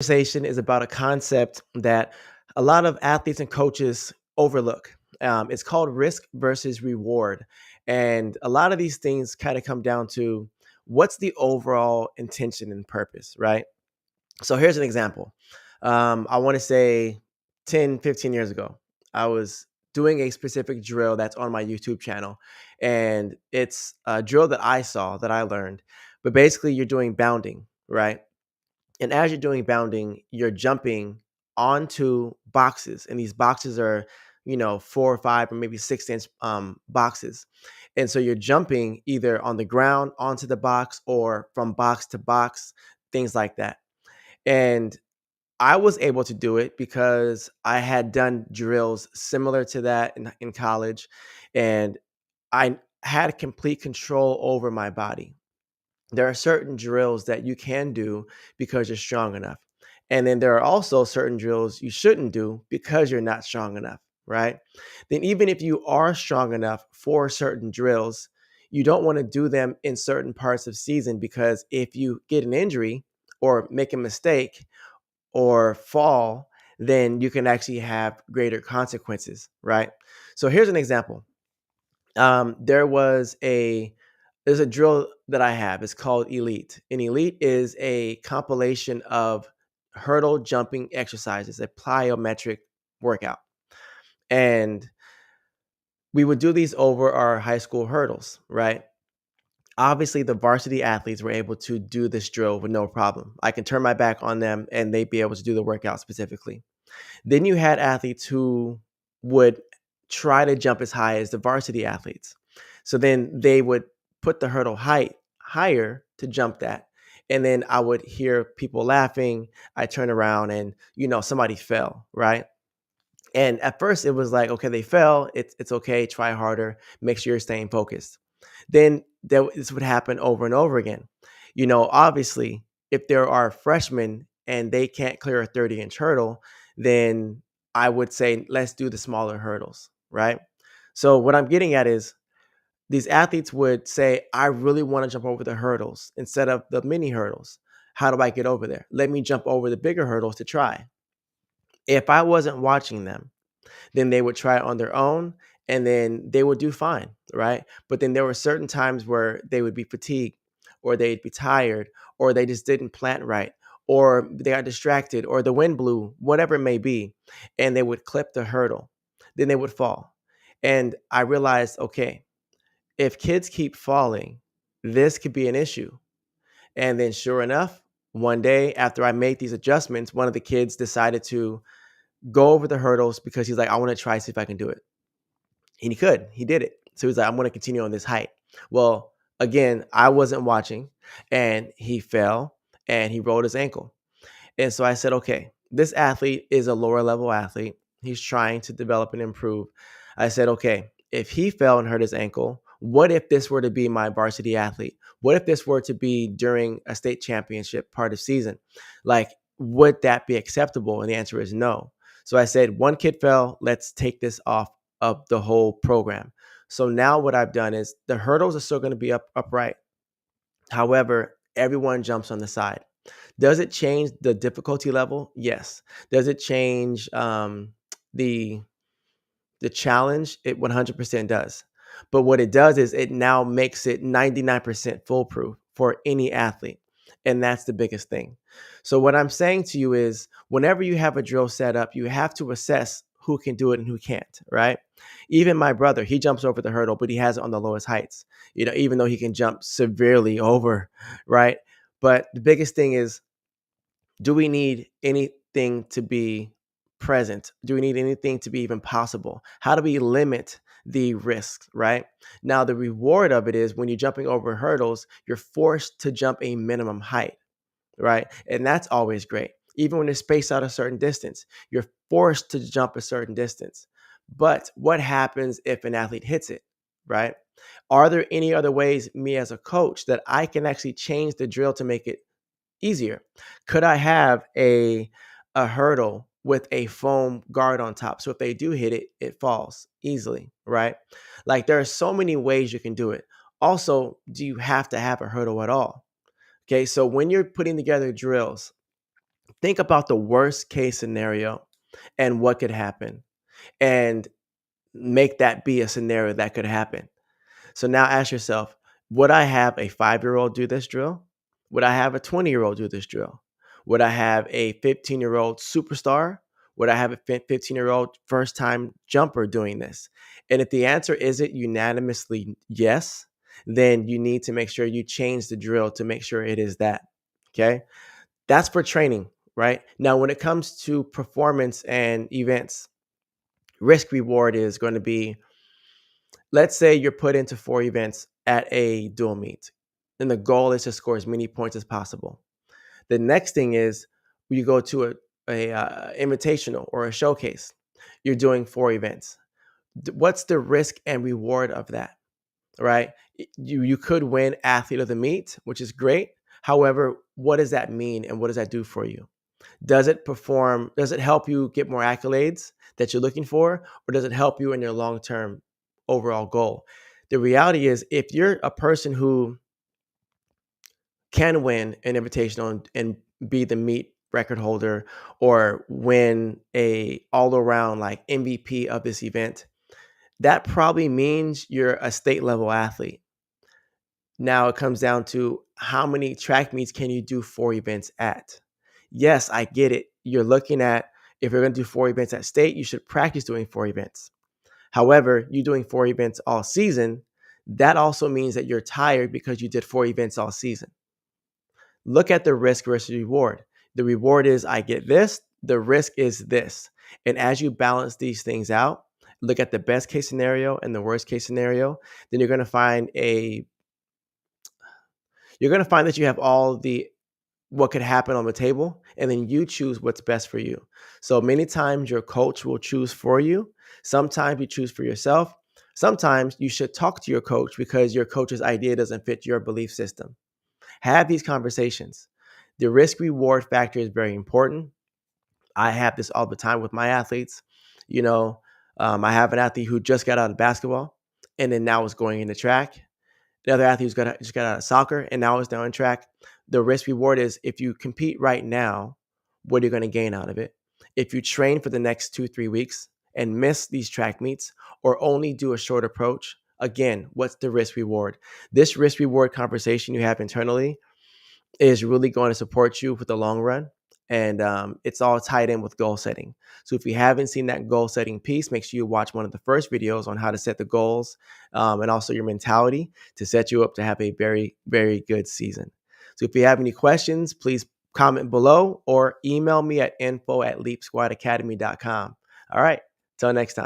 Conversation is about a concept that a lot of athletes and coaches overlook. It's called risk versus reward. And a lot of these things kind of come down to what's the overall intention and purpose, right? So here's an example. I want to say 10, 15 years ago, I was doing a specific drill that's on my YouTube channel. And it's a drill that I saw, that I learned. But basically, you're doing bounding, right? And as you're doing bounding, you're jumping onto boxes, and these boxes are, 4 or 5 or maybe 6 inch boxes. And so you're jumping either on the ground onto the box or from box to box, things like that. And I was able to do it because I had done drills similar to that in college, and I had complete control over my body. There are certain drills that you can do because you're strong enough. And then there are also certain drills you shouldn't do because you're not strong enough, right? Then, even if you are strong enough for certain drills, you don't want to do them in certain parts of season, because if you get an injury or make a mistake or fall, then you can actually have greater consequences, right? So here's an example. There was a There's a drill that I have. It's called Elite. And Elite is a compilation of hurdle jumping exercises, a plyometric workout. And we would do these over our high school hurdles, right? Obviously, the varsity athletes were able to do this drill with no problem. I can turn my back on them and they'd be able to do the workout specifically. Then you had athletes who would try to jump as high as the varsity athletes. So then they would put the hurdle height higher to jump that. And then I would hear people laughing. I turn around and, somebody fell, right? And at first it was like, okay, they fell. It's okay. Try harder. Make sure you're staying focused. Then this would happen over and over again. Obviously, if there are freshmen and they can't clear a 30-inch hurdle, then I would say, let's do the smaller hurdles, right? So what I'm getting at is, these athletes would say, I really want to jump over the hurdles instead of the mini hurdles. How do I get over there? Let me jump over the bigger hurdles to try. If I wasn't watching them, then they would try it on their own, and then they would do fine, right? But then there were certain times where they would be fatigued, or they'd be tired, or they just didn't plant right, or they got distracted, or the wind blew, whatever it may be, and they would clip the hurdle. Then they would fall. And I realized, okay, if kids keep falling, this could be an issue. And then sure enough, one day after I made these adjustments, one of the kids decided to go over the hurdles because he's like, I want to try, see if I can do it. And he did it. So he's like, I'm going to continue on this height. Well, again, I wasn't watching, and he fell and he rolled his ankle. And so I said, okay, this athlete is a lower level athlete. He's trying to develop and improve. I said, okay, if he fell and hurt his ankle, what if this were to be my varsity athlete? What if this were to be during a state championship part of season? Like, would that be acceptable? And the answer is no. So I said, one kid fell, let's take this off of the whole program. So now what I've done is, the hurdles are still going to be upright. However, everyone jumps on the side. Does it change the difficulty level? Yes. Does it change the challenge? It 100% does. But what it does is, it now makes it 99% foolproof for any athlete. And that's the biggest thing. So what I'm saying to you is, whenever you have a drill set up, you have to assess who can do it and who can't, right? Even my brother, he jumps over the hurdle, but he has it on the lowest heights, even though he can jump severely over, right? But the biggest thing is, do we need anything to be present? Do we need anything to be even possible? How do we limit the risks, right? Now, the reward of it is, when you're jumping over hurdles, you're forced to jump a minimum height, right? And that's always great. Even when it's spaced out a certain distance, you're forced to jump a certain distance. But what happens if an athlete hits it, right? Are there any other ways, me as a coach, that I can actually change the drill to make it easier? Could I have a hurdle with a foam guard on top, so if they do hit it, it falls easily, right? Like, there are so many ways you can do it. Also, do you have to have a hurdle at all? Okay, so when you're putting together drills, Think about the worst case scenario and what could happen, and make that be a scenario that could happen. So now ask yourself, would I have a 5-year-old do this drill? Would I have a 20-year-old do this drill? Would I have a 15-year-old superstar? Would I have a 15-year-old first time jumper doing this? And if the answer isn't unanimously yes, then you need to make sure you change the drill to make sure it is that. Okay. That's for training, right? Now, when it comes to performance and events, risk reward is going to be, let's say you're put into 4 events at a dual meet, and the goal is to score as many points as possible. The next thing is you go to a invitational or a showcase. You're doing 4 events. What's the risk and reward of that, right? You could win athlete of the meet, which is great. However, what does that mean and what does that do for you? Does it help you get more accolades that you're looking for, or does it help you in your long-term overall goal? The reality is, if you're a person who can win an invitational and be the meet record holder, or win a all-around like MVP of this event, that probably means you're a state level athlete. Now it comes down to, how many track meets can you do 4 events at? Yes, I get it. You're looking at, if you're going to do 4 events at state, you should practice doing 4 events. However, you doing 4 events all season, that also means that you're tired because you did 4 events all season. Look at the risk versus reward. The reward is, I get this. The risk is this. And as you balance these things out, look at the best case scenario and the worst case scenario, then you're going to find that you have all the what could happen on the table, and then you choose what's best for you. So many times your coach will choose for you. Sometimes you choose for yourself. Sometimes you should talk to your coach because your coach's idea doesn't fit your belief system. Have these conversations. The risk reward factor is very important. I have this all the time with my athletes. You know, I have an athlete who just got out of basketball and then now is going into track. The other athlete just got out of soccer and now is down in track. The risk reward is, if you compete right now, what are you going to gain out of it? If you train for the next 2-3 weeks and miss these track meets, or only do a short approach, again, what's the risk reward? This risk reward conversation you have internally is really going to support you for the long run. And it's all tied in with goal setting. So if you haven't seen that goal setting piece, make sure you watch one of the first videos on how to set the goals, and also your mentality to set you up to have a very, very good season. So if you have any questions, please comment below or email me at info@leapsquadacademy.com. All right. Till next time.